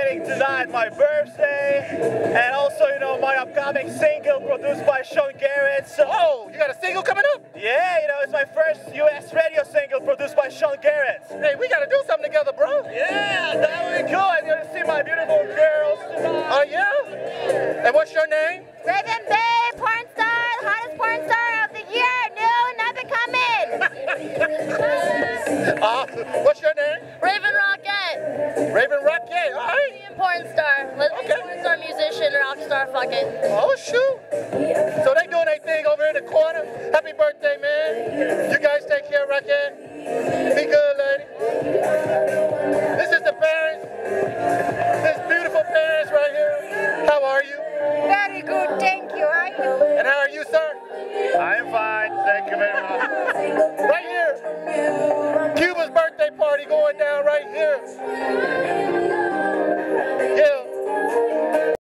celebrating tonight my birthday, and also, you know, my upcoming single produced by Sean Garrett. So, Oh, you got a single coming up? yeah, you know, it's my first U.S. radio single produced by Sean Garrett. Hey, we got to do something together, bro. Yeah, that would be cool. I'm gonna see my beautiful girls tonight. Oh, yeah? And what's your name? Raven Bay, porn star, the hottest porn star of the year, new and up and coming. What's your name? Raven Rocket. Raven Rocket, all right. Lesbian porn star. Lesbian porn star, musician, rock star, fucking. Oh, shoot. So they doing their thing over in the corner. Happy birthday, man. You guys take care, Rocket. Be good, lady. This is the parents. This beautiful parents right here. How are you? Very good, thank you. Are you? And how are you, sir? I'm fine, thank you very much. Right here. Cuba's birthday party going down right here.